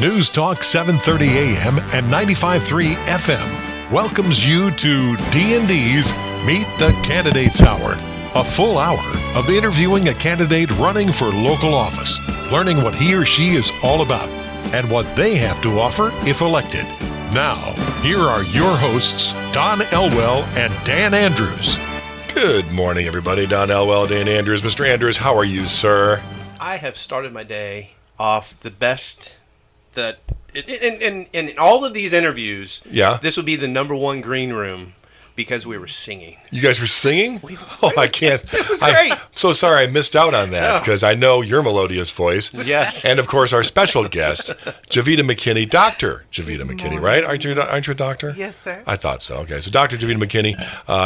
News Talk 730 AM and 95.3 FM welcomes you to D&D's Meet the Candidates Hour. A full hour of interviewing a candidate running for local office, learning what he or she is all about, and what they have to offer if elected. Now, here are your hosts, Don Elwell and Dan Andrews. Good morning, everybody. Don Elwell, Dan Andrews. Mr. Andrews, how are you, sir? I have started my day off the best that... In all of these interviews, this would be the number one green room because we were singing. You guys were singing? I can't. It was great. I'm so sorry I missed out on that because I know your melodious voice. Yes. And, of course, our special guest, Javita McKinney, Dr. Javita McKinney, right? Aren't you a doctor? Yes, sir. I thought so. Okay, so Dr. Javita McKinney,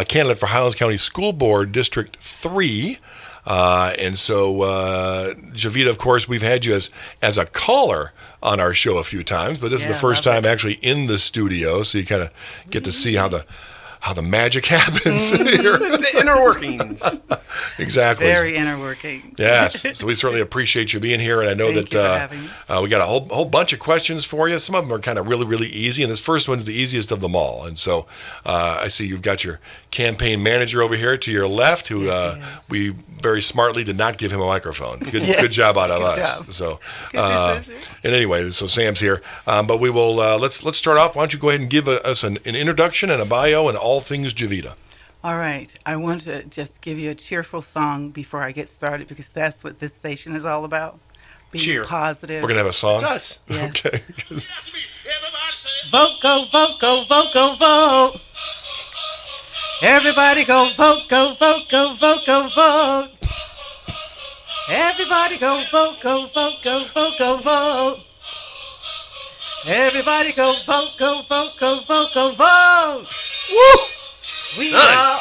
candidate for Highlands County School Board District 3. And so, Javita, of course, we've had you as a caller on our show a few times, but this is the first time actually in the studio, so you kind of get to see how the magic happens here. The inner workings. Exactly. Very inner workings. Yes. So we certainly appreciate you being here, and I know Thank you for having me. We got a whole bunch of questions for you. Some of them are kind of really, really easy, and this first one's the easiest of them all. And so I see you've got your campaign manager over here to your left, who we very smartly did not give him a microphone. Good job out of us. Job. So, Good and anyway, so Sam's here, but we will let's start off. Why don't you go ahead and give us an introduction and a bio and all things Javita. All right. I want to just give you a cheerful song before I get started because that's what this station is all about. Being Cheer. positive. We're going to have a song? It's us. Yes. Okay. Vote, go, vote, go, vote, go, vote. Everybody go vote, go, vote, go, vote, go, vote. Everybody go vote, go, vote, go, vote, go, vote. Everybody go vote, go, vote, go, vote, go, vote. Woo! We are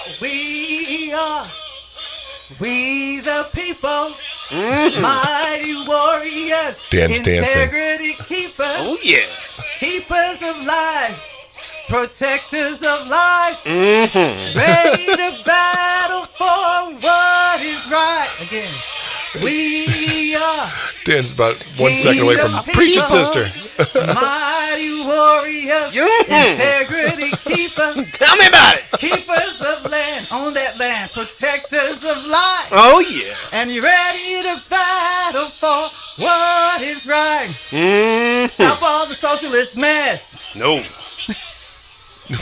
the people, mighty warriors, Dan's dancing. integrity keepers, Oh, yeah. keepers of life, protectors of life, Mm-hmm. ready to battle for what is right. Again, we are Dan's about 1 second away from preaching sister. mighty warriors, integrity keepers. Tell me about it. Keepers of land, on that land, protectors of life. Oh, yeah. And you're ready to battle for what is right. Mm-hmm. Stop all the socialist mess. No.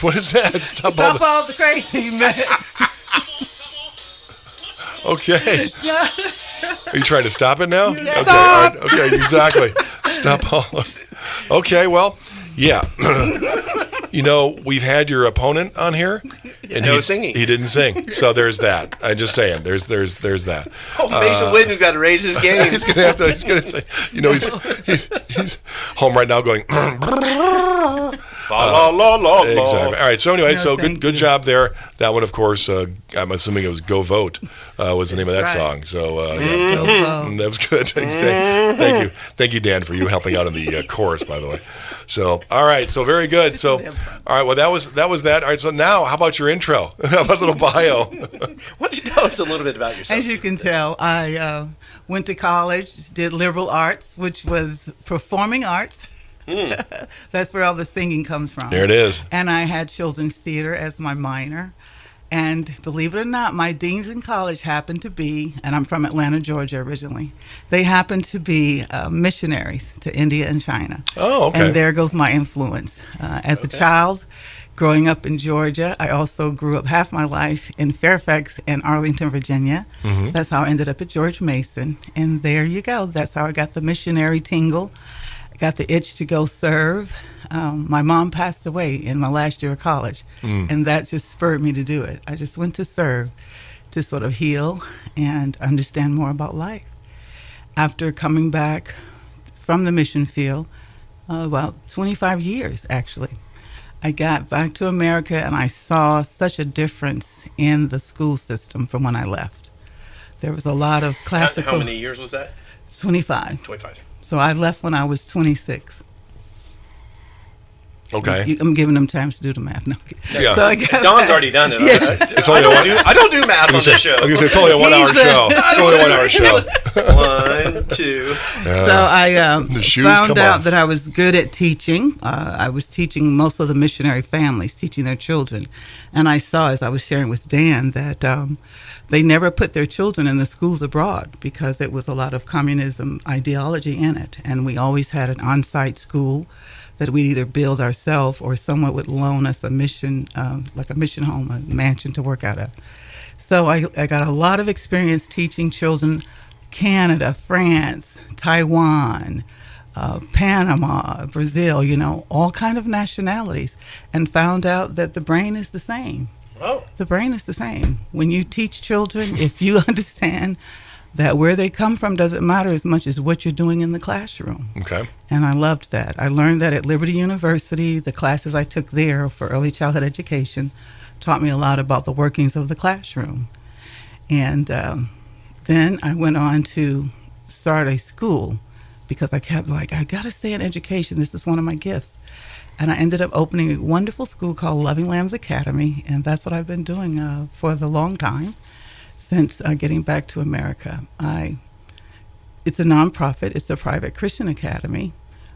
What is that? Stop All the crazy mess. Okay. Are you trying to stop it now? Okay, Stop! all right, okay, exactly. Stop all of it. Okay, well, yeah. You know, we've had your opponent on here, and No singing. He didn't sing, so there's that. I'm just saying, there's that. Oh, Mason Whitman's got to raise his game. He's gonna have to. He's gonna say, you know, he's home right now going. La, la, la, la. Exactly. All right. So anyway, No, good job there. That one, of course, I'm assuming it was "Go Vote" was the name of that That's right. song. So Go vote. that was good. Thank you, Dan, for you helping out in the chorus, by the way. So all right. So very good. So all right. Well, that was that. All right. So now, how about your intro? How about a little bio? Why don't you tell us a little bit about yourself? As you can tell, I went to college, did liberal arts, which was performing arts. That's where all the singing comes from. There it is. And I had children's theater as my minor. And believe it or not, my deans in college happened to be, and I'm from Atlanta, Georgia originally, they happened to be missionaries to India and China. Oh, okay. And there goes my influence. As a child, growing up in Georgia, I also grew up half my life in Fairfax and Arlington, Virginia. Mm-hmm. That's how I ended up at George Mason. And there you go. That's how I got the missionary tingle. I got the itch to go serve. My mom passed away in my last year of college, and that just spurred me to do it. I just went to serve to sort of heal and understand more about life. After coming back from the mission field, about 25 years actually, I got back to America and I saw such a difference in the school system from when I left. There was a lot of classical... How many years was that? 25. 25. So I left when I was 26. Okay. I'm giving them time to do the math. No. Yeah. So I got Don's back. already done it. Yes. It's only I don't do math on this show. I was going to say, it's only a 1 hour show. It's only a 1 hour show. too. So I found out that I was good at teaching. I was teaching most of the missionary families, teaching their children. And I saw, as I was sharing with Dan, that they never put their children in the schools abroad because it was a lot of communism ideology in it. And we always had an on-site school that we'd either build ourselves or someone would loan us a mission, like a mission home, a mansion to work out of. So I got a lot of experience teaching children Canada, France, Taiwan, Panama, Brazil, all kind of nationalities, and found out that the brain is the same. Oh. The brain is the same. When you teach children, if you understand that where they come from doesn't matter as much as what you're doing in the classroom. Okay. And I loved that. I learned that at Liberty University. The classes I took there for early childhood education taught me a lot about the workings of the classroom. And then I went on to start a school because I kept I got to stay in education. This is one of my gifts. And I ended up opening a wonderful school called Loving Lambs Academy. And that's what I've been doing for the long time since getting back to America. It's a nonprofit. It's a private Christian academy.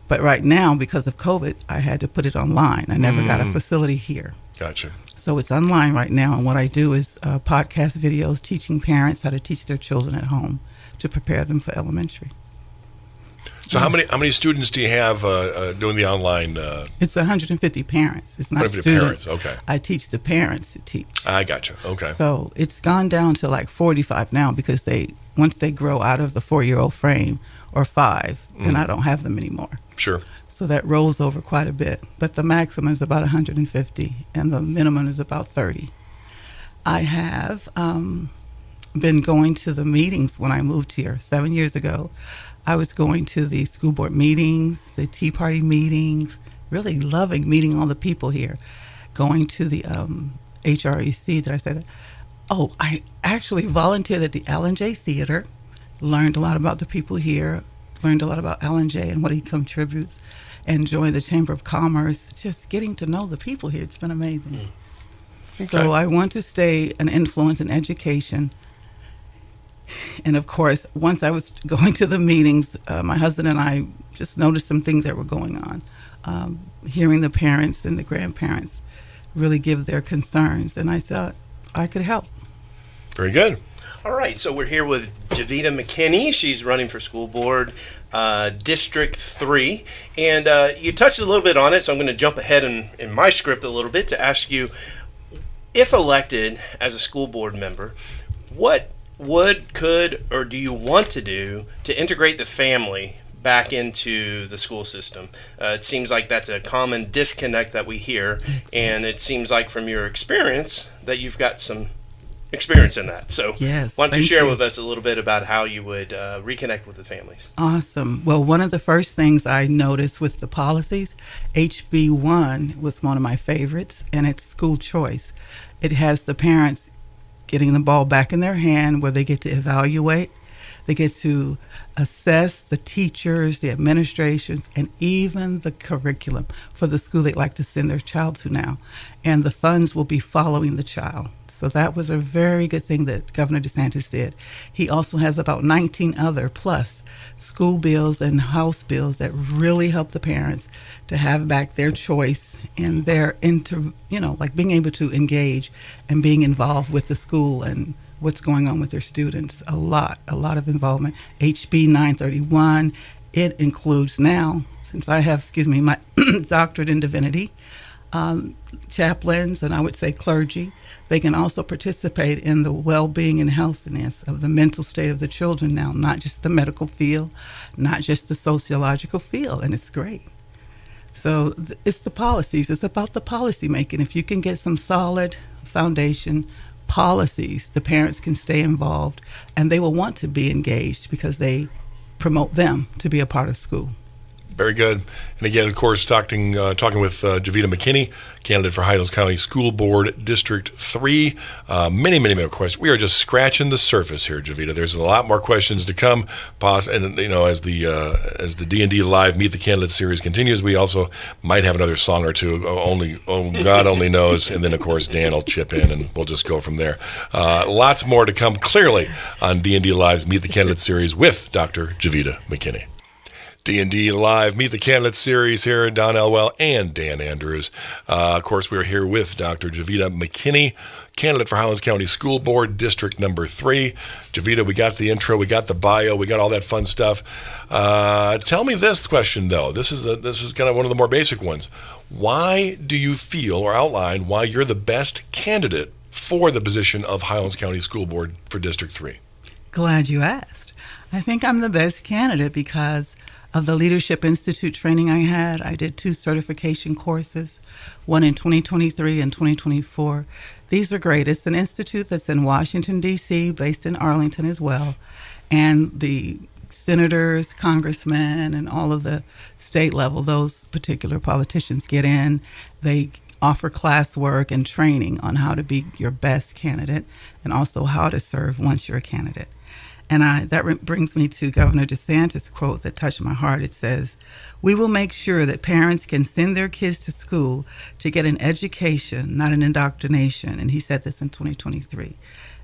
But right now, because of COVID, I had to put it online. I never got a facility here. Gotcha. So it's online right now, and what I do is podcast videos teaching parents how to teach their children at home to prepare them for elementary. So how many students do you have doing the online? It's 150 parents. It's not 150 students. Parents. Okay. I teach the parents to teach. I gotcha. Okay. So it's gone down to like 45 now because once they grow out of the 4-year-old frame or 5, then I don't have them anymore. Sure. So that rolls over quite a bit. But the maximum is about 150, and the minimum is about 30. I have been going to the meetings when I moved here 7 years ago. I was going to the school board meetings, the Tea Party meetings, really loving meeting all the people here. Going to the HREC, did I say that? Oh, I actually volunteered at the Alan J. Theater, learned a lot about the people here, learned a lot about Alan J. and what he contributes, and joined the Chamber of Commerce, just getting to know the people here. It's been amazing. Okay. So I want to stay an influence in education. And of course, once I was going to the meetings, my husband and I just noticed some things that were going on. Hearing the parents and the grandparents really give their concerns, and I thought I could help. Very good. All right, so we're here with Javita McKinney. She's running for school board, District 3. And you touched a little bit on it, so I'm going to jump ahead in my script a little bit to ask you, if elected as a school board member, what could, or do you want to do to integrate the family back into the school system? It seems like that's a common disconnect that we hear. Excellent. And it seems like from your experience that you've got some experience in that. So yes, why don't you share with us a little bit about how you would reconnect with the families? Awesome. Well, one of the first things I noticed with the policies, HB1 was one of my favorites, and it's school choice. It has the parents getting the ball back in their hand where they get to evaluate, they get to assess the teachers, the administrations, and even the curriculum for the school they'd like to send their child to now. And the funds will be following the child. So that was a very good thing that Governor DeSantis did. He also has about 19 other plus school bills and House bills that really help the parents to have back their choice and their being able to engage and being involved with the school and what's going on with their students. A lot of involvement. HB 931, it includes now, since I have, my doctorate in divinity, chaplains, and I would say clergy. They can also participate in the well-being and healthiness of the mental state of the children now, not just the medical field, not just the sociological field, and it's great. So it's the policies. It's about the policy making. If you can get some solid foundation policies, the parents can stay involved, and they will want to be engaged because they promote them to be a part of school. Very good. And again, of course, talking with Javita McKinney, candidate for Highlands County School Board District 3. Many more questions. We are just scratching the surface here, Javita. There's a lot more questions to come. And as the D&D Live Meet the Candidate series continues, we also might have another song or two. God only knows. And then, of course, Dan will chip in, and we'll just go from there. Lots more to come, clearly, on D&D Live's Meet the Candidate series with Dr. Javita McKinney. D&D Live Meet the Candidate series here, Don Elwell and Dan Andrews. Of course, we're here with Dr. Javita McKinney, candidate for Highlands County School Board District number 3. Javita, we got the intro, we got the bio, we got all that fun stuff. Tell me this question, though. This is kind of one of the more basic ones. Why do you feel, or outline why you're the best candidate for the position of Highlands County School Board for District 3? Glad you asked. I think I'm the best candidate because of the Leadership Institute training I had. I did 2 certification courses, one in 2023 and 2024. These are great. It's an institute that's in Washington, D.C., based in Arlington as well. And the senators, congressmen, and all of the state level, those particular politicians get in. They offer classwork and training on how to be your best candidate and also how to serve once you're a candidate. And that brings me to Governor DeSantis' quote that touched my heart. It says, "We will make sure that parents can send their kids to school to get an education, not an indoctrination." And he said this in 2023.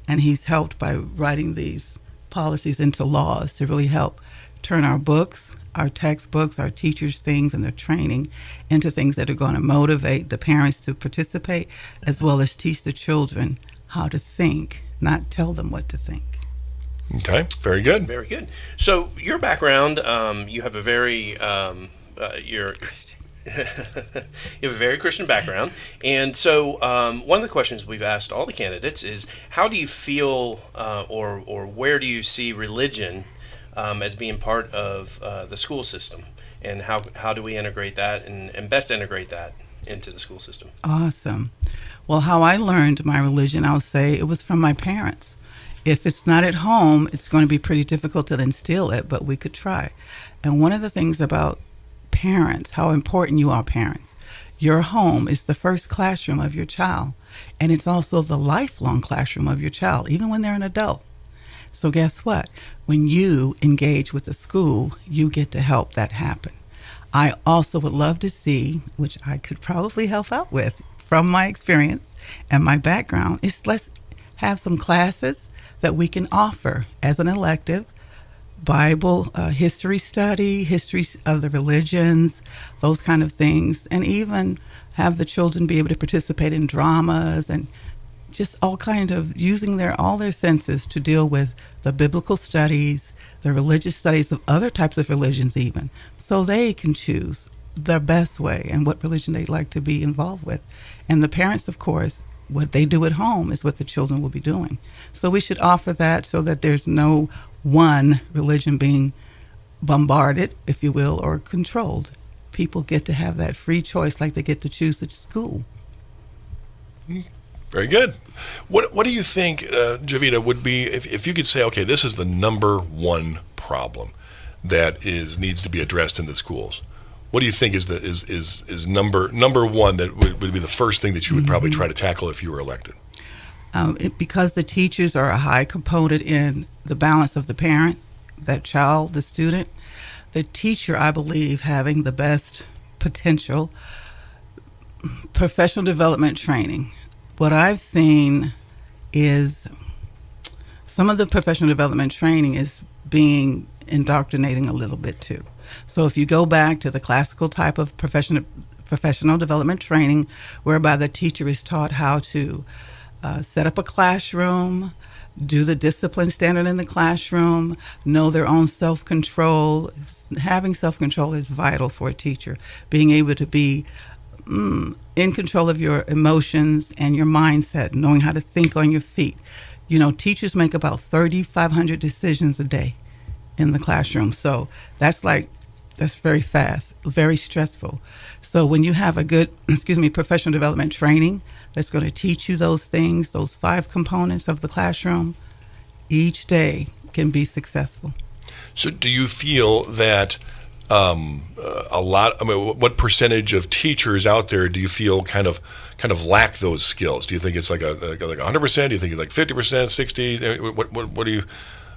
And he's helped by writing these policies into laws to really help turn our books, our textbooks, our teachers' things, and their training into things that are going to motivate the parents to participate, as well as teach the children how to think, not tell them what to think. Okay, very good. Very good. So your background, you have a very you have a very Christian background, and so one of the questions we've asked all the candidates is, how do you feel, or where do you see religion as being part of the school system, and how do we integrate that and best integrate that into the school system? Awesome. Well, how I learned my religion, I'll say it was from my parents. If it's not at home, it's going to be pretty difficult to instill it, but we could try. And one of the things about parents, how important you are, parents, your home is the first classroom of your child, and it's also the lifelong classroom of your child, even when they're an adult. So guess what? When you engage with the school, you get to help that happen. I also would love to see, which I could probably help out with from my experience and my background, is let's have some classes that we can offer as an elective, Bible, history study, history of the religions, those kind of things, and even have the children be able to participate in dramas and just all kind of using all their senses to deal with the biblical studies, the religious studies of other types of religions even, so they can choose their best way and what religion they'd like to be involved with. And the parents, of course, what they do at home is what the children will be doing. So we should offer that so that there's no one religion being bombarded, if you will, or controlled. People get to have that free choice like they get to choose the school. Very good. What do you think, Javita, would be, if you could say, okay, this is the number one problem that needs to be addressed in the schools? What do you think is number one that would be the first thing that you would probably try to tackle if you were elected? Because the teachers are a high component in the balance of the parent, that child, the student, the teacher, I believe, having the best potential, professional development training. What I've seen is some of the professional development training is being indoctrinating a little bit too. So if you go back to the classical type of professional development training, whereby the teacher is taught how to set up a classroom, do the discipline standard in the classroom, know their own self-control. Having self-control is vital for a teacher. Being able to be in control of your emotions and your mindset, knowing how to think on your feet. You know, teachers make about 3,500 decisions a day in the classroom. So that's very fast, very stressful. So when you have a good, professional development training that's going to teach you those things, those 5 components of the classroom, each day can be successful. So do you feel that a lot. I mean, what percentage of teachers out there do you feel kind of lack those skills? Do you think it's like 100%? Do you think it's like 50%, 60? What do you?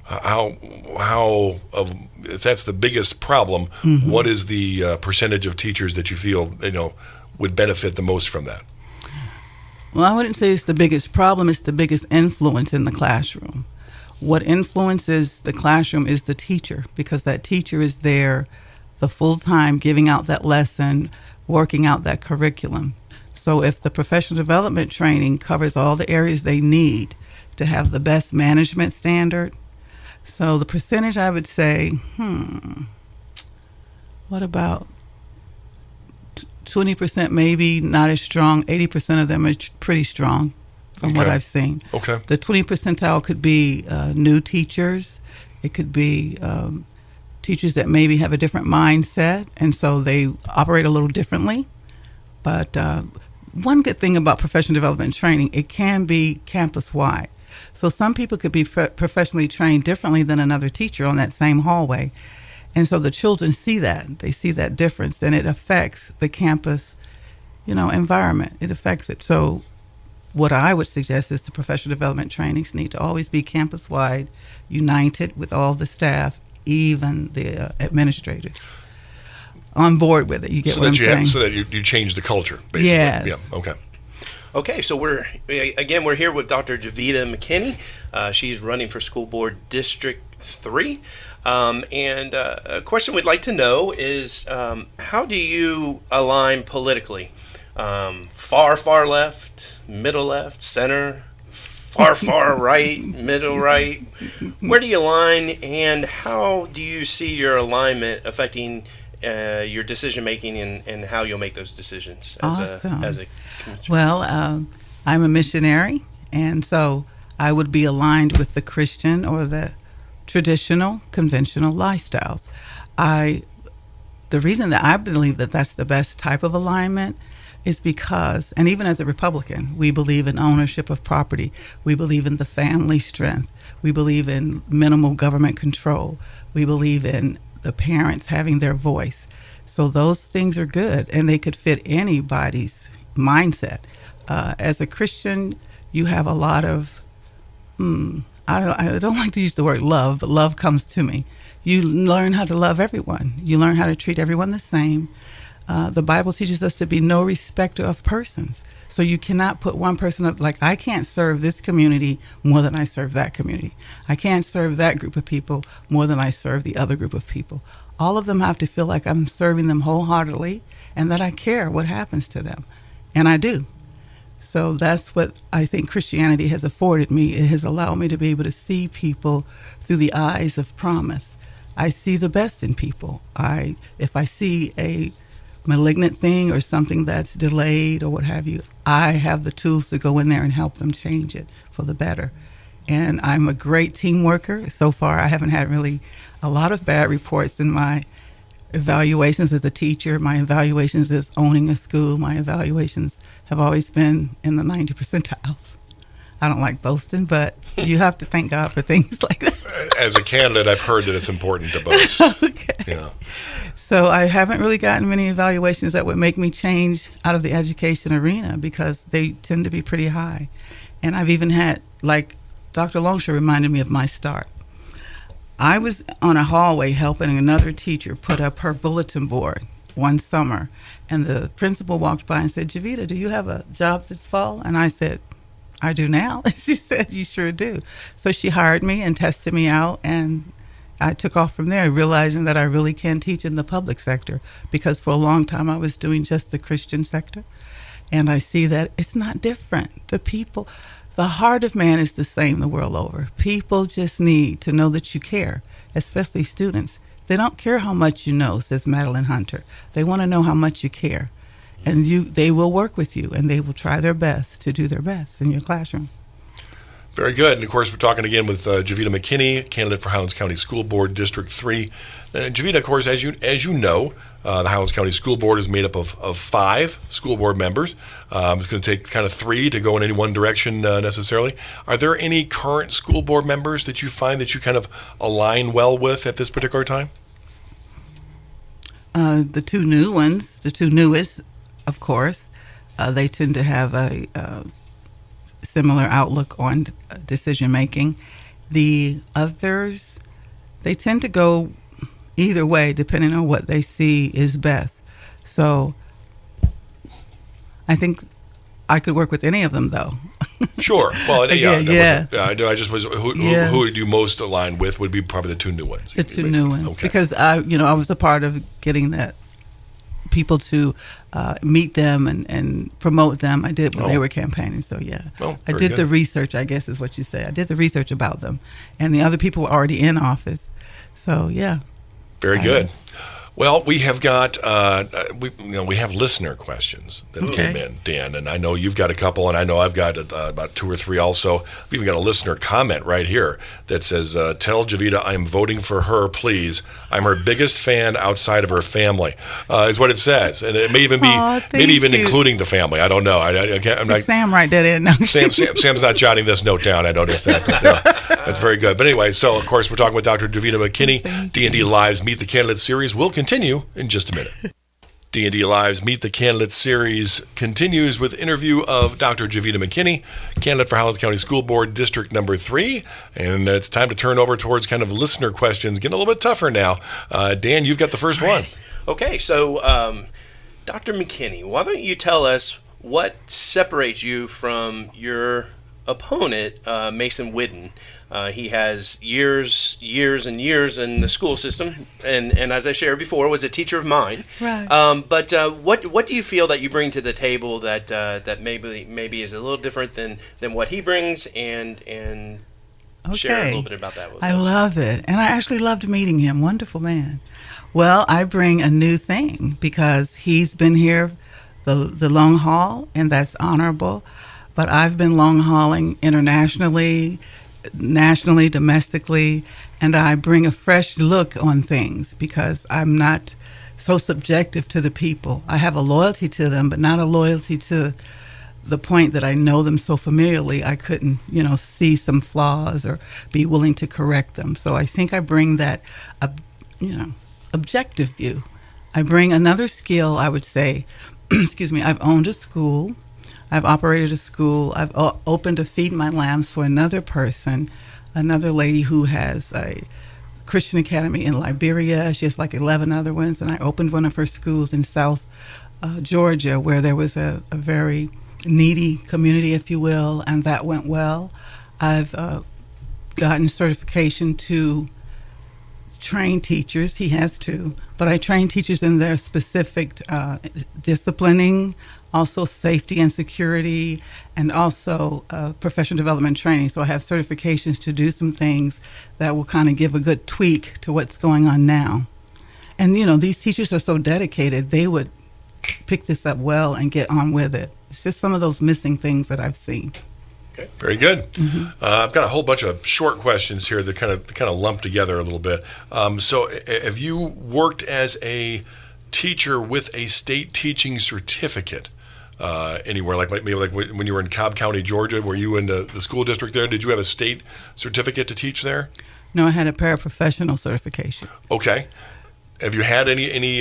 How of if that's the biggest problem? Mm-hmm. What is the percentage of teachers that you feel would benefit the most from that? Well, I wouldn't say it's the biggest problem. It's the biggest influence in the classroom. What influences the classroom is the teacher, because that teacher is there the full time giving out that lesson, working out that curriculum. So if the professional development training covers all the areas they need to have the best management standard, so the percentage I would say, what about 20% maybe not as strong, 80% of them are pretty strong from what I've seen. Okay. The 20 percentile could be new teachers. It could be teachers that maybe have a different mindset, and so they operate a little differently. But one good thing about professional development training, it can be campus-wide. So some people could be professionally trained differently than another teacher on that same hallway. And so the children see that. They see that difference, and it affects the campus, environment. It affects it. So what I would suggest is the professional development trainings need to always be campus-wide, united with all the staff, even the administrators, on board with it. You get what I'm saying? So that you change the culture, basically. Yes. Yeah. Okay. Okay, so we're here with Dr. Javita McKinney. She's running for School Board District 3. And a question we'd like to know is, how do you align politically? Far left, middle left, center, far right, middle right? Where do you align, and how do you see your alignment affecting your decision making and how you'll make those decisions Awesome. as a Well, I'm a missionary, and so I would be aligned with the Christian or the traditional, conventional lifestyles. The reason that I believe that that's the best type of alignment is because, and even as a Republican, we believe in ownership of property. We believe in the family strength. We believe in minimal government control. We believe in the parents having their voice. So those things are good, and they could fit anybody's mindset. As a Christian, you have a lot of, I don't like to use the word love, but love comes to me. You learn how to love everyone. You learn how to treat everyone the same. The Bible teaches us to be no respecter of persons. So you cannot put one person up, like I can't serve this community more than I serve that community. I can't serve that group of people more than I serve the other group of people. All of them have to feel like I'm serving them wholeheartedly and that I care what happens to them. And I do. So that's what I think Christianity has afforded me. It has allowed me to be able to see people through the eyes of promise. I see the best in people. If I see a malignant thing or something that's delayed or what have you, I have the tools to go in there and help them change it for the better. And I'm a great team worker. So far, I haven't had really a lot of bad reports in my evaluations as a teacher, my evaluations as owning a school. My evaluations have always been in the 90 percentiles. I don't like boasting, but you have to thank God for things like that. As a candidate, I've heard that it's important to boast. Okay. Yeah. So I haven't really gotten many evaluations that would make me change out of the education arena because they tend to be pretty high. And I've even had, like Dr. Longshore reminded me of my start. I was on a hallway helping another teacher put up her bulletin board one summer, and the principal walked by and said, "Javita, do you have a job this fall?" And I said, "I do now." She said, "You sure do." So she hired me and tested me out, and I took off from there, realizing that I really can teach in the public sector, because for a long time I was doing just the Christian sector. And I see that it's not different. The heart of man is the same the world over. People just need to know that you care, especially students. They don't care how much you know, says Madeline Hunter. They want to know how much you care. And they will work with you, and they will try their best to do their best in your classroom. Very good. And of course, we're talking again with Javita McKinney, candidate for Highlands County School Board District 3. And Javita, of course, as you know, the Highlands County School Board is made up of 5 school board members. It's going to take kind of 3 to go in any one direction necessarily. Are there any current school board members that you find that you kind of align well with at this particular time? The two new ones, the two newest, of course, they tend to have a similar outlook on decision making. The others, they tend to go either way depending on what they see is best. So I think I could work with any of them, though. Sure. Well, Yeah. I just was who Yes. would you most align with would be probably the two new ones. The two new ones, Okay. because I was a part of getting that people to meet them and promote them. I did when they were campaigning. So yeah, Oh, I very did good. the research, I guess is what you say. I did the research about them, and the other people were already in office. So yeah. Very good. Well, we have got we have listener questions that Okay. came in, Dan, and I know you've got a couple, and I know I've got about two or three also. We've even got a listener comment right here that says, "Tell Javita I'm voting for her, please. I'm her biggest fan outside of her family," is what it says, and it may even be Aw, maybe even thank you. including the family. I don't know. I can't. I'm Did not. Sam write that in? Sam's not jotting this note down. I noticed that. But, that's very good. But anyway, so of course we're talking with Dr. Javita McKinney. Thank D&D Live's Meet the Candidates series will continue in just a minute. D&D Live's Meet the Candidates series continues with interview of Dr. Javita McKinney, candidate for Highlands County School Board District Number 3. And it's time to turn over towards kind of listener questions, getting a little bit tougher now. Dan, you've got the first one. Okay, so Dr. McKinney, why don't you tell us what separates you from your opponent, Mason Whidden? He has years and years in the school system, and as I shared before, was a teacher of mine. Right. But what do you feel that you bring to the table that maybe is a little different than what he brings, and share a little bit about that with us. I love it. And I actually loved meeting him. Wonderful man. Well, I bring a new thing because he's been here the long haul, and that's honorable. But I've been long hauling internationally, nationally, domestically, and I bring a fresh look on things because I'm not so subjective to the people. I have a loyalty to them, but not a loyalty to the point that I know them so familiarly I couldn't, see some flaws or be willing to correct them. So I think I bring that, objective view. I bring another skill, I would say. Excuse me, I've owned a school. I've operated a school. I've opened a Feed My Lambs for another person, another lady who has a Christian Academy in Liberia. She has like 11 other ones. And I opened one of her schools in South Georgia where there was a very needy community, if you will, and that went well. I've gotten certification to train teachers. He has two. But I train teachers in their specific disciplining, also safety and security, and also professional development training. So I have certifications to do some things that will kind of give a good tweak to what's going on now. And, these teachers are so dedicated, they would pick this up well and get on with it. It's just some of those missing things that I've seen. Okay, very good. Mm-hmm. I've got a whole bunch of short questions here that kind of lump together a little bit. So have you worked as a teacher with a state teaching certificate anywhere, like maybe like when you were in Cobb County, Georgia? Were you in the school district there? Did you have a state certificate to teach there? No, I had a paraprofessional certification. Okay. Have you had any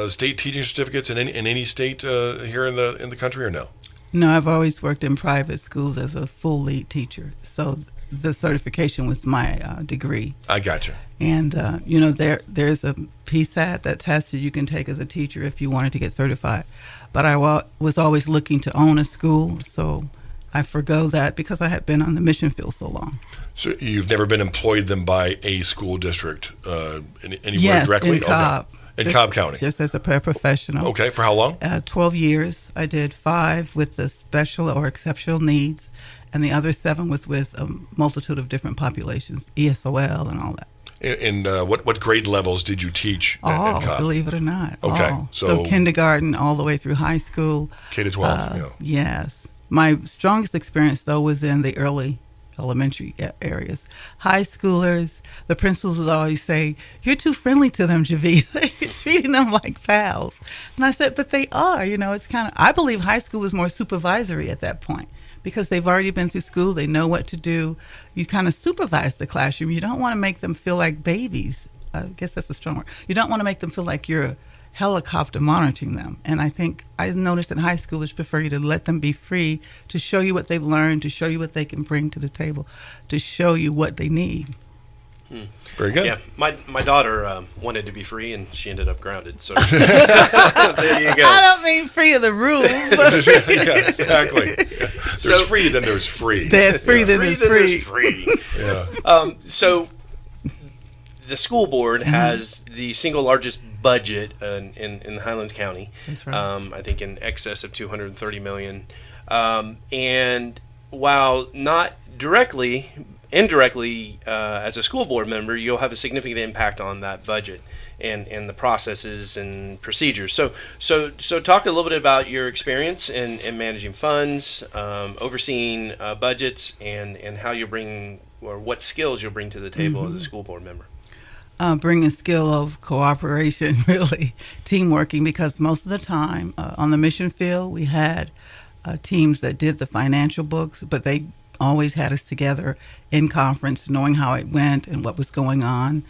state teaching certificates in any state here in the country, or no? No, I've always worked in private schools as a full lead teacher. So the certification was my degree. I gotcha. And, there's a PSAT, that test that you can take as a teacher if you wanted to get certified. But I was always looking to own a school, so I forgo that because I had been on the mission field so long. So you've never been employed then by a school district anywhere Yes, directly? in Cobb. In Cobb County. Just as a paraprofessional. Okay, for how long? 12 years. I did 5 with the special or exceptional needs, and the other 7 was with a multitude of different populations, ESOL and all that. And what grade levels did you teach at Cobb? Believe it or not. Okay, all. so kindergarten all the way through high school. K to 12. Yes. My strongest experience, though, was in the early elementary areas. High schoolers, the principals would always say, "You're too friendly to them, Javita. You're treating them like pals." And I said, but they are. It's kind of, I believe high school is more supervisory at that point because they've already been through school. They know what to do. You kind of supervise the classroom. You don't want to make them feel like babies. I guess that's a strong word. You don't want to make them feel like you're helicopter monitoring them. And I think I noticed that high schoolers prefer you to let them be free to show you what they've learned, to show you what they can bring to the table, to show you what they need. Very good. Yeah, my daughter wanted to be free, and she ended up grounded. So there you go. I don't mean free of the rules. But Yeah, exactly. There's So- free, then there's free. there's free, then there's free. Yeah. So the school board has the single largest budget in Highlands County. That's right. I think in excess of $230 million. And while not directly, indirectly, as a school board member, you'll have a significant impact on that budget and the processes and procedures. So talk a little bit about your experience in managing funds, overseeing budgets, and how you bring, or what skills you'll bring to the table as a school board member. Bring a skill of cooperation, really, teamworking, because most of the time on the mission field, we had teams that did the financial books, but they always had us together in conference, knowing how it went and what was going on.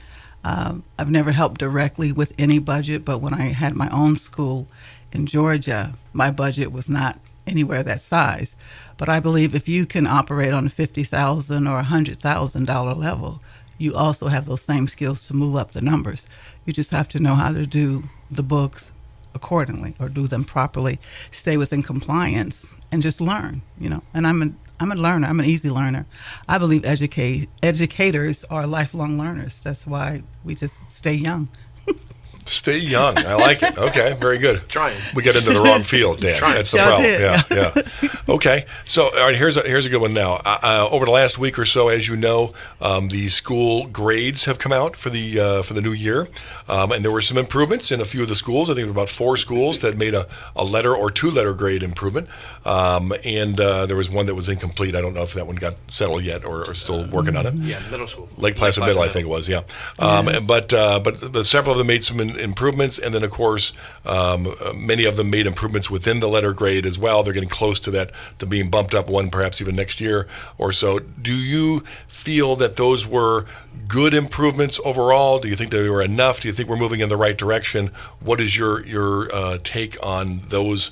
I've never helped directly with any budget, but when I had my own school in Georgia, my budget was not anywhere that size. But I believe if you can operate on a $50,000 or $100,000 level, you also have those same skills to move up the numbers. You just have to know how to do the books accordingly, or do them properly, stay within compliance, and just learn. And I'm a learner. I'm an easy learner. I believe educators are lifelong learners. That's why we just stay young. Stay young. I like it. Okay, very good. Trying. We get into the wrong field, Dan. Trying. That's the Y'all problem. did. Yeah. Okay. So, all right, here's a good one now. Over the last week or so, as you know, the school grades have come out for the new year, and there were some improvements in a few of the schools. I think there were about 4 schools that made a letter or 2-letter grade improvement, and there was one that was incomplete. I don't know if that one got settled yet or still working on it. Yeah, middle school. Lake Placid Middle, I think it was, yeah. But several of them made some improvements, and then of course many of them made improvements within the letter grade as well. They're getting close to that, to being bumped up one perhaps even next year or so. Do you feel that those were good improvements overall? Do you think they were enough? Do you think we're moving in the right direction? What is your take on those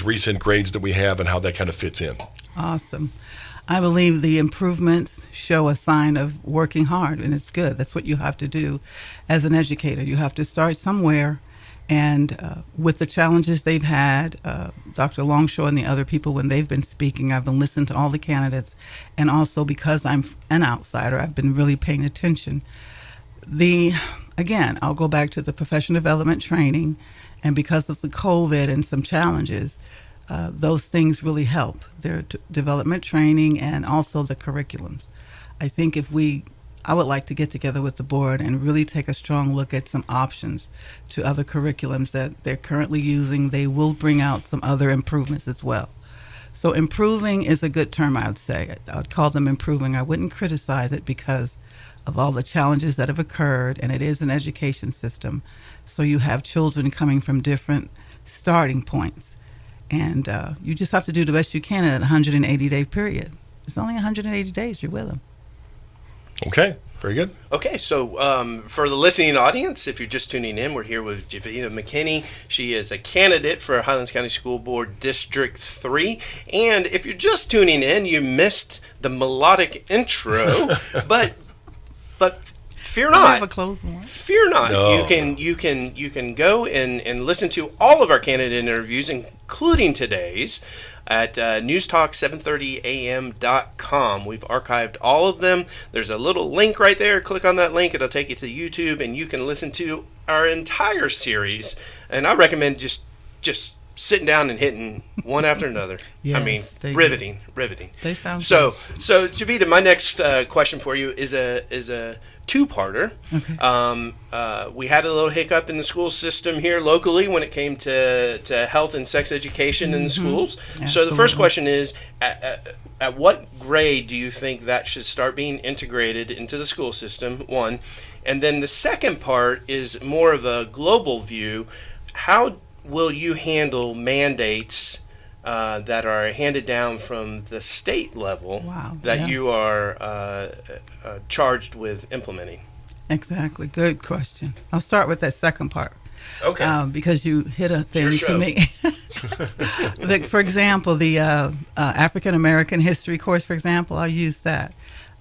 recent grades that we have and how that kind of fits in? Awesome. I believe the improvements show a sign of working hard, and it's good. That's what you have to do as an educator. You have to start somewhere, and with the challenges they've had, Dr. Longshore and the other people, when they've been speaking, I've been listening to all the candidates, and also because I'm an outsider, I've been really paying attention. Again, I'll go back to the professional development training, and because of the COVID and some challenges, those things really help. Their development training and also the curriculums. I think I would like to get together with the board and really take a strong look at some options to other curriculums that they're currently using. They will bring out some other improvements as well. So improving is a good term, I would say. I would call them improving. I wouldn't criticize it because of all the challenges that have occurred, and it is an education system. So you have children coming from different starting points. And you just have to do the best you can in a 180-day period. It's only 180 days you're with them. Okay, very good. Okay, so for the listening audience, if you're just tuning in, we're here with Javita McKinney. She is a candidate for Highlands County School Board District 3. And if you're just tuning in, you missed the melodic intro, but fear I not. have a closing one. Fear not. No. You can go and listen to all of our candidate interviews, including today's, at newstalk730am.com. We've archived all of them. There's a little link right there. Click on that link. It'll take you to YouTube, and you can listen to our entire series. And I recommend just sitting down and hitting one after another. Yes, I mean, they do. riveting. They sound So Javita, my next question for you is a two-parter. Okay. We had a little hiccup in the school system here locally when it came to health and sex education in the schools. So the first Absolutely. question is, at what grade do you think that should start being integrated into the school system, one? And then the second part is more of a global view. How will you handle mandates that are handed down from the state level that yeah. you are charged with implementing? Exactly. Good question. I'll start with that second part. Okay. Because you hit a thing It's to your me. For example, the African American history course, for example, I'll use that.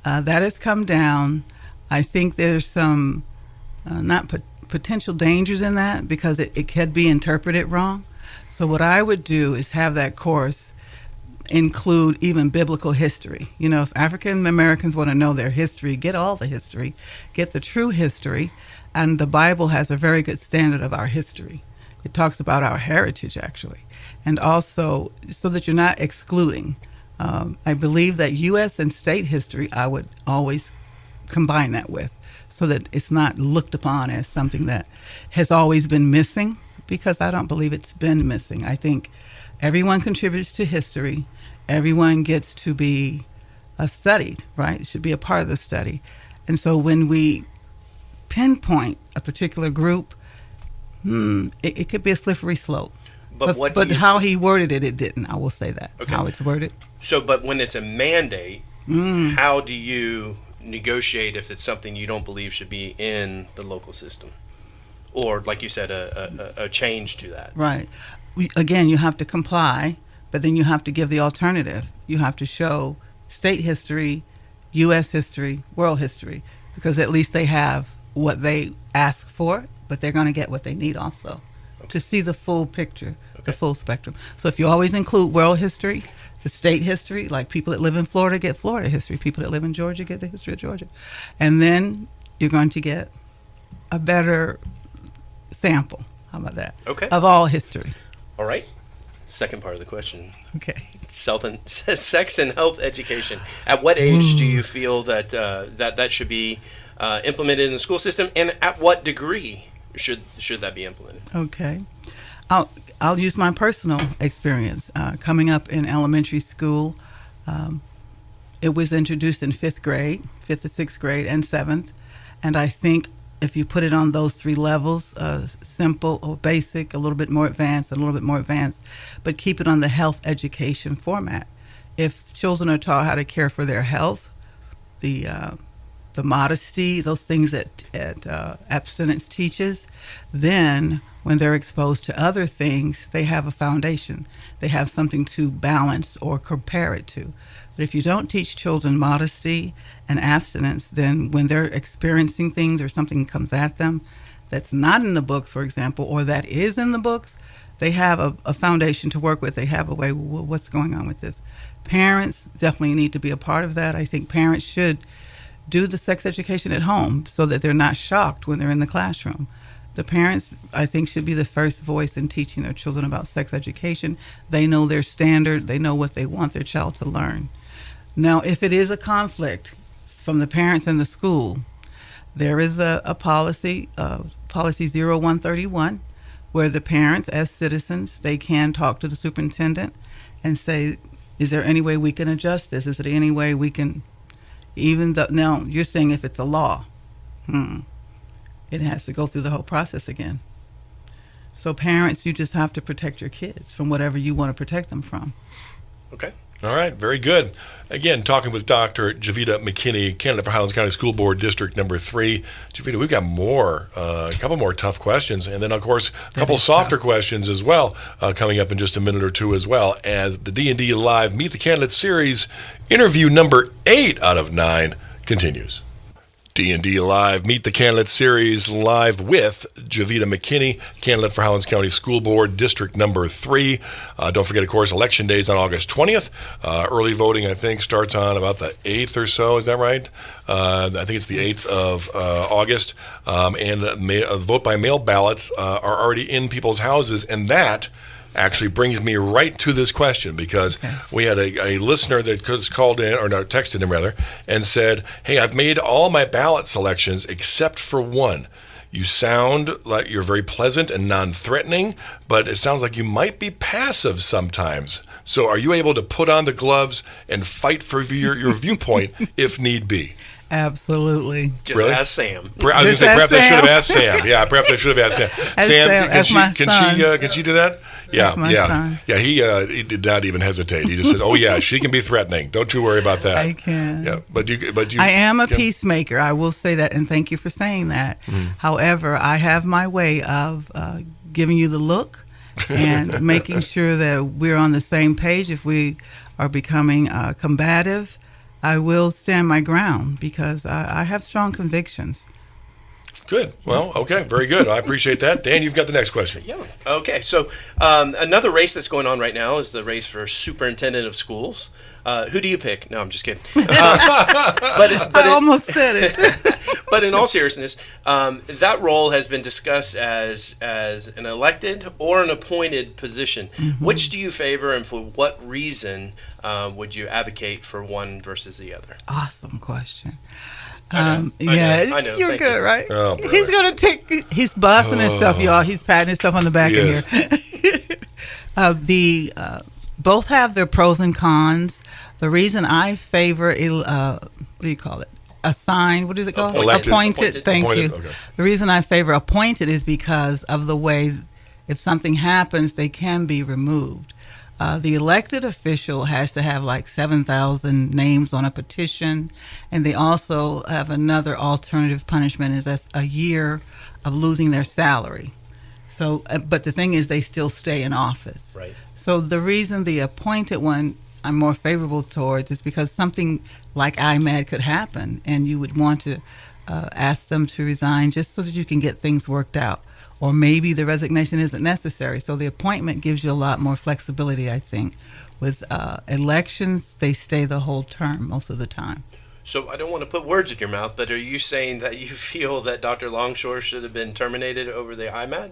That has come down. I think there's some not potential dangers in that because it could be interpreted wrong. So what I would do is have that course include even biblical history. You know, if African Americans want to know their history, get all the history, get the true history, and the Bible has a very good standard of our history. It talks about our heritage, actually, and also so that you're not excluding. I believe that U.S. and state history, I would always combine that with, so that it's not looked upon as something that has always been missing, because I don't believe it's been missing. I think everyone contributes to history. Everyone gets to be studied, right? It should be a part of the study. And so when we pinpoint a particular group, it could be a slippery slope. But how he worded it, it didn't. I will say that. Okay. How it's worded. So, but when it's a mandate, how do you negotiate if it's something you don't believe should be in the local system? Or, like you said, a change to that? Right. Again, you have to comply, but then you have to give the alternative. You have to show state history, U.S. history, world history, because at least they have what they ask for, but they're going to get what they need also to see the full picture, the full spectrum. So if you always include world history, the state history, like people that live in Florida get Florida history, people that live in Georgia get the history of Georgia, and then you're going to get a better sample, how about that, of all history. All right. Second part of the question. Okay. Sex and health education. At what age do you feel that that should be implemented in the school system, and at what degree should that be implemented? Okay. I'll use my personal experience. Coming up in elementary school, it was introduced in 5th to 6th grade, and 7th. And I think if you put it on those 3 levels, simple or basic, a little bit more advanced, but keep it on the health education format. If children are taught how to care for their health, the modesty, those things that abstinence teaches, then when they're exposed to other things, they have a foundation. They have something to balance or compare it to. But if you don't teach children modesty and abstinence, then when they're experiencing things or something comes at them that's not in the books, for example, or that is in the books, they have a foundation to work with. They have a way, well, what's going on with this? Parents definitely need to be a part of that. I think parents should do the sex education at home so that they're not shocked when they're in the classroom. The parents, I think, should be the first voice in teaching their children about sex education. They know their standard. They know what they want their child to learn. Now, if it is a conflict from the parents and the school, there is a policy, policy 0131, where the parents, as citizens, they can talk to the superintendent and say, is there any way we can adjust this? Is there any way we can, even though, now you're saying if it's a law, it has to go through the whole process again. So parents, you just have to protect your kids from whatever you want to protect them from. Okay. All right, very good. Again, talking with Dr. Javita McKinney, candidate for Highlands County School Board District number 3. Javita, we've got a couple more tough questions, and then, of course, a couple softer questions as well, coming up in just a minute or two as well, as the D&D Live Meet the Candidate Series interview number 8 out of 9 continues. D&D Live Meet the Candidate Series live with Javita McKinney, candidate for Highlands County School Board District number 3. Don't forget, of course, Election Day is on August 20th. Early voting, I think, starts on about the 8th or so. Is that right? I think it's the 8th of August. And vote-by-mail ballots are already in people's houses, and that actually brings me right to this question, because we had a listener that called in, or no, texted in rather, and said, hey, I've made all my ballot selections except for one. You sound like you're very pleasant and non-threatening, but it sounds like you might be passive sometimes. So are you able to put on the gloves and fight for your viewpoint if need be? Absolutely. Just ask Sam. I was going to say, perhaps I should have asked Sam. Yeah, perhaps I should have asked Sam. Sam, can she do that? Yeah, my yeah, son. yeah. He did not even hesitate. He just said, "Oh yeah, she can be threatening. Don't you worry about that." I can. Yeah, but you. I am a Kim? peacemaker. I will say that, and thank you for saying that. However, I have my way of giving you the look and making sure that we're on the same page. If we are becoming combative, I will stand my ground because I have strong convictions. Good. Well, okay, very good. I appreciate that. Dan, you've got the next question. Yeah. Okay. So another race that's going on right now is the race for superintendent of schools. Who do you pick? No, I'm just kidding. I almost said it. But in all seriousness, that role has been discussed as an elected or an appointed position. Which do you favor, and for what reason would you advocate for one versus the other? Awesome question. I know. You're Thank good, you. right? Oh, brother. He's gonna he's bossing himself, y'all. He's patting himself on the back in here. Both have their pros and cons. The reason I favor, what do you call it? Assigned, what is it called? Elected. Appointed. Thank Appointed, you. okay. The reason I favor appointed is because of the way, if something happens, they can be removed. The elected official has to have like 7,000 names on a petition, and they also have another alternative punishment is that's a year of losing their salary. So, but the thing is, they still stay in office. Right. So the reason the appointed one I'm more favorable towards is because something like IMAD could happen, and you would want to ask them to resign just so that you can get things worked out. Or maybe the resignation isn't necessary. So the appointment gives you a lot more flexibility, I think. With elections, they stay the whole term most of the time. So I don't want to put words in your mouth, but are you saying that you feel that Dr. Longshore should have been terminated over the IMAD?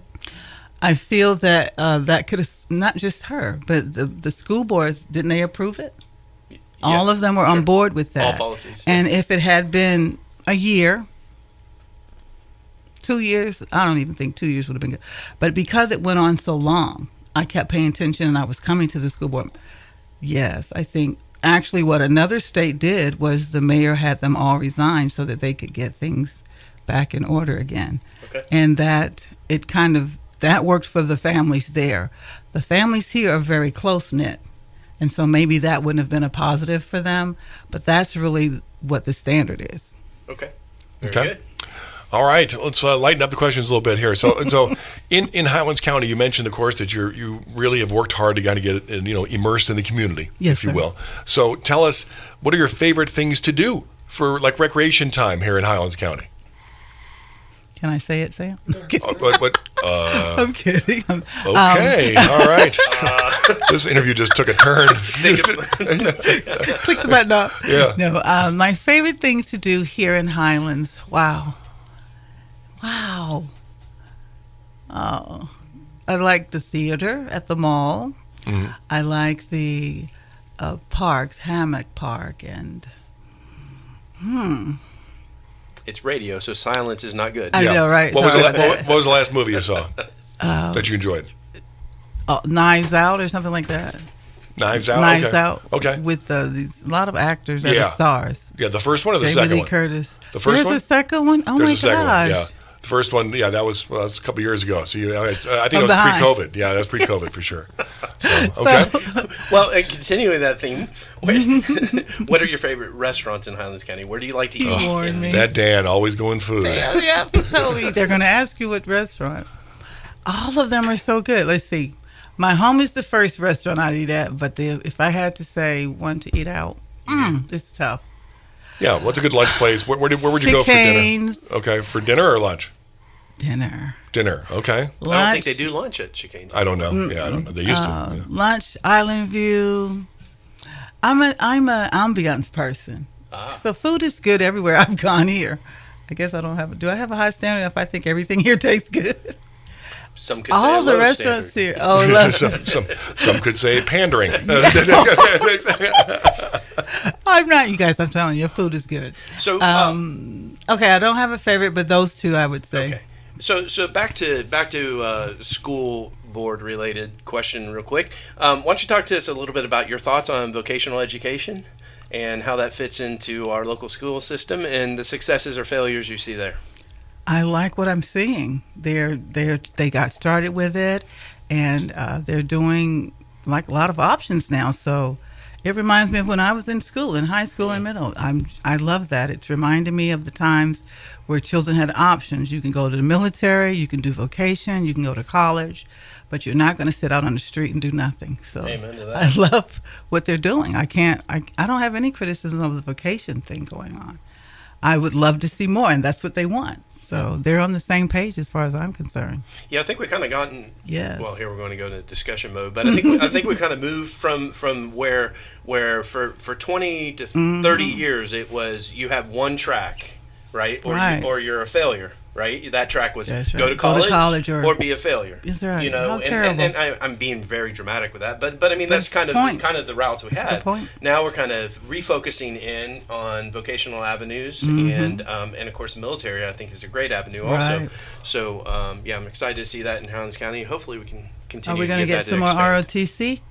I feel that that could have, not just her, but the school boards, didn't they approve it? Yeah, all of them were sure. on board with that. All policies. And if it had been a year, 2 years, I don't even think 2 years would have been good. But because it went on so long, I kept paying attention and I was coming to the school board. Yes, I think actually what another state did was the mayor had them all resign so that they could get things back in order again. Okay. And that it kind of, that worked for the families there. The families here are very close-knit. And so maybe that wouldn't have been a positive for them, but that's really what the standard is. Okay. Very Okay. good. All right, let's lighten up the questions a little bit here. So in Highlands County, you mentioned, of course, that you really have worked hard to kind of get immersed in the community, Yes, if you sir. will. So tell us, what are your favorite things to do for like recreation time here in Highlands County? Can I say it, Sam? I'm kidding. Okay, all right. This interview just took a turn. Take it. Click the button up. Yeah. No, my favorite thing to do here in Highlands, wow. Oh, I like the theater at the mall. Mm-hmm. I like the parks, Hammock Park, and It's radio, so silence is not good. I know, right? What was, Sorry the, about that. what was the last movie you saw that you enjoyed? Knives Out or something like that. Knives Out? Knives Okay. Out. Okay. With a lot of actors that Yeah. are stars. Yeah, the first one or the Jamie second Lee one? Curtis. The first There's one? a second one? Oh There's my a second gosh. one, yeah. The first one, yeah, that was a couple years ago. So I think it was behind. pre-COVID. Yeah, that was pre-COVID for sure. So, okay. Well, and continuing that theme, what are your favorite restaurants in Highlands County? Where do you like to eat? You warned me. That Dan, always going food. Yeah, tell me. They're going to ask you what restaurant. All of them are so good. Let's see. My home is the first restaurant I'd eat at, but if I had to say one to eat out, it's tough. Yeah, what's a good lunch place? Where would you go for dinner? Chicane's. Okay, for dinner or lunch? Dinner. Dinner, okay. I don't think they do lunch at Chicane's. I don't know. Yeah, I don't know. They used to. Yeah. Lunch, Island View. I'm an ambiance person. So food is good everywhere I've gone here. I guess I don't have. Do I have a high standard if I think everything here tastes good? Some could say All a the low restaurants standard. here. Oh, look. some could say pandering. I'm not, you guys. I'm telling you, food is good. So, Okay, I don't have a favorite, but those two I would say. okay. So back to school board related question real quick. Why don't you talk to us a little bit about your thoughts on vocational education and how that fits into our local school system and the successes or failures you see there? I like what I'm seeing. They got started with it, and they're doing like a lot of options now. So it reminds me of when I was in school, in high school and middle. I love that. It's reminding me of the times where children had options. You can go to the military, you can do vocation, you can go to college, but you're not going to sit out on the street and do nothing. So Amen to that. I love what they're doing. I don't have any criticism of the vocation thing going on. I would love to see more, and that's what they want. So they're on the same page as far as I'm concerned. Yeah, I think we kind of gotten. Yes. Well, here we're going to go into discussion mode, but I think we kind of moved from where for 20 to 30 years it was you have one track, right? Or you're a failure, right? That track was That's right. go to college or be a failure. That's right. You know, How and terrible. I'm being very dramatic with that, but I mean that's That's kind of the routes we That's the had. point. Now we're kind of refocusing in on vocational avenues, and of course the military I think is a great avenue also. Right. So yeah, I'm excited to see that in Highlands County. Hopefully we can continue. Are we going to give get that some more expand. ROTC?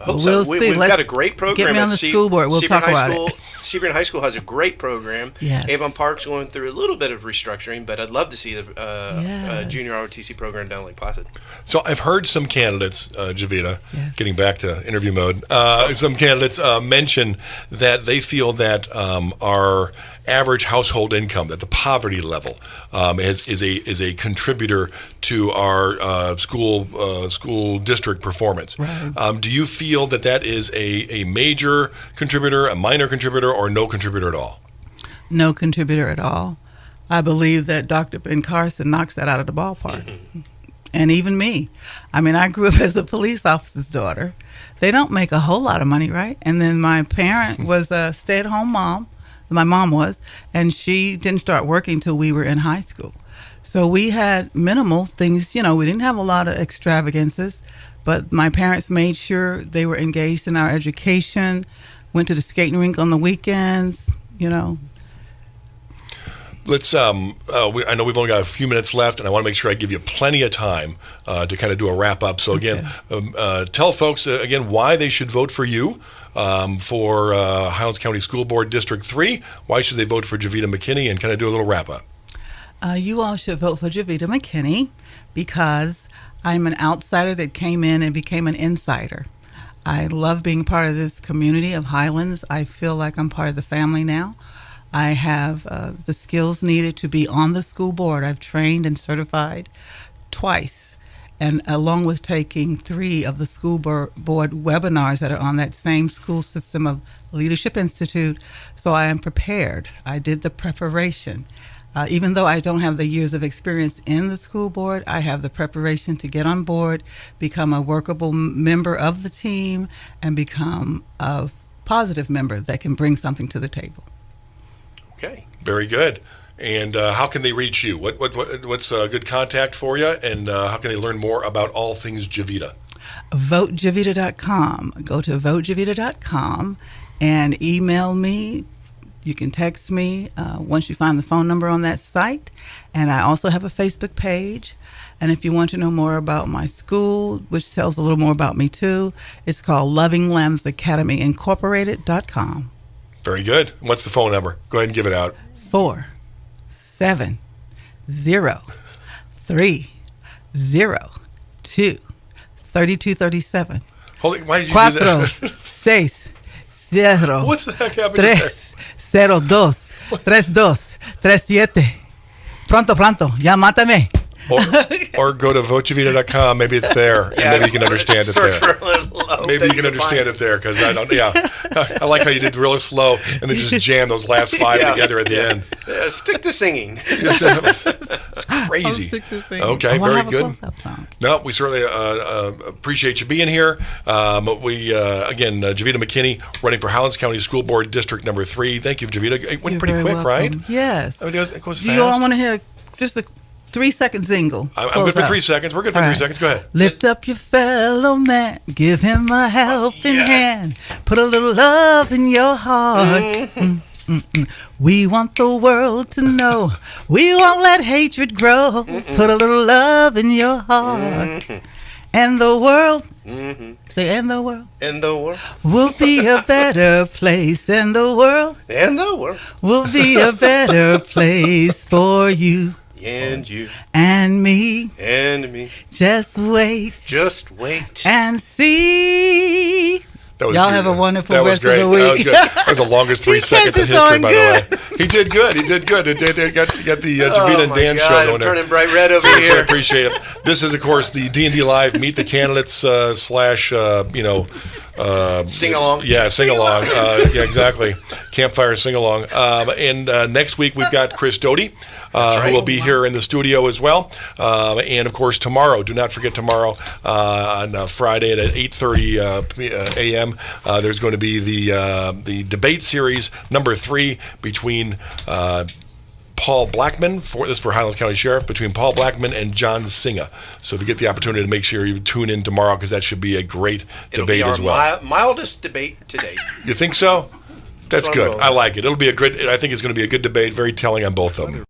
I hope We'll so. see. We've Let's got a great program. get me on at the school board. We'll Sebring talk about High School. it. Sebring High School has a great program. Yes. Avon Park's going through a little bit of restructuring, but I'd love to see the Yes. junior ROTC program down Lake Placid. So I've heard some candidates, Javita, Yes. getting back to interview mode, some candidates mention that they feel that our average household income, that the poverty level is a contributor to our school district performance. Right. Do you feel that is a major contributor, a minor contributor, or no contributor at all? No contributor at all. I believe that Dr. Ben Carson knocks that out of the ballpark. And even me. I mean, I grew up as a police officer's daughter. They don't make a whole lot of money, right? And then my parent was a stay-at-home mom. My mom was, and she didn't start working till we were in high school. So we had minimal things, we didn't have a lot of extravagances, but my parents made sure they were engaged in our education, went to the skating rink on the weekends, Let's. I know we've only got a few minutes left, and I want to make sure I give you plenty of time to kind of do a wrap up. So again, tell folks again why they should vote for you for Highlands County School Board District 3. Why should they vote for Javita McKinney, and kind of do a little wrap up. You all should vote for Javita McKinney because I'm an outsider that came in and became an insider. I love being part of this community of Highlands. I feel like I'm part of the family now. I have the skills needed to be on the school board. I've trained and certified twice, and along with taking 3 of the school board webinars that are on that same school system of Leadership Institute. So I am prepared. I did the preparation. Even though I don't have the years of experience in the school board, I have the preparation to get on board, become a workable member of the team, and become a positive member that can bring something to the table. Okay, very good. And how can they reach you? What's a good contact for you? And how can they learn more about all things Javita? VoteJavita.com. Go to VoteJavita.com and email me. You can text me once you find the phone number on that site. And I also have a Facebook page. And if you want to know more about my school, which tells a little more about me too, it's called Loving Lambs Academy Incorporated.com. Very good. What's the phone number? Go ahead and give it out. 470-302-3237. Holy, why did you do that? 460 What the heck happened to that? 302-3237. Pronto, ya mátame. Or go to votejavita.com. Maybe it's there, and maybe you can understand it Search there. for a little, Maybe you can understand it there, because I don't. Yeah, I like how you did real slow and then just jam those last 5 together at the end. Stick to singing. It's crazy. Okay, very good. No, we certainly appreciate you being here. We again, Javita McKinney, running for Highlands County School Board District number 3. Thank you, Javita. It went pretty quick, right? Yes. I mean, it goes fast. Do you all want to hear just a 3-second jingle? I'm good for 3 seconds. We're good for 3 seconds. Go ahead. Lift up your fellow man, give him a helping hand, put a little love in your heart. We want the world to know, we won't let hatred grow. Put a little love in your heart, and the world, say, and the world, will be a better place. And the world, will be a better place for you. and you and me. and me. Just wait Just wait. and see. That was Y'all good. have a wonderful That was rest great. of the That was week. good. That was the longest 3 These seconds of kids are history, doing by good. the way. He did good. He did good. He got the Javita and my Dan show God, going I'm there. turning bright red over Seriously, I here. appreciate it. This is, of course, the D&D Live Meet the Candidates slash, Sing along. Yeah, sing along. Yeah, exactly. Campfire sing along. And next week we've got Chris Doty, who will be here in the studio as well. And of course tomorrow. Do not forget tomorrow on Friday at 8:30 a.m. There's going to be the debate series number 3 between. Paul Blackman, this is for Highlands County Sheriff, between Paul Blackman and John Singa. So if you get the opportunity to make sure you tune in tomorrow, because that should be a great It'll debate be our as well. mildest debate to date. You think so? That's That's what I'm good. rolling I with. like it. I think it's going to be a good debate, very telling on both of them.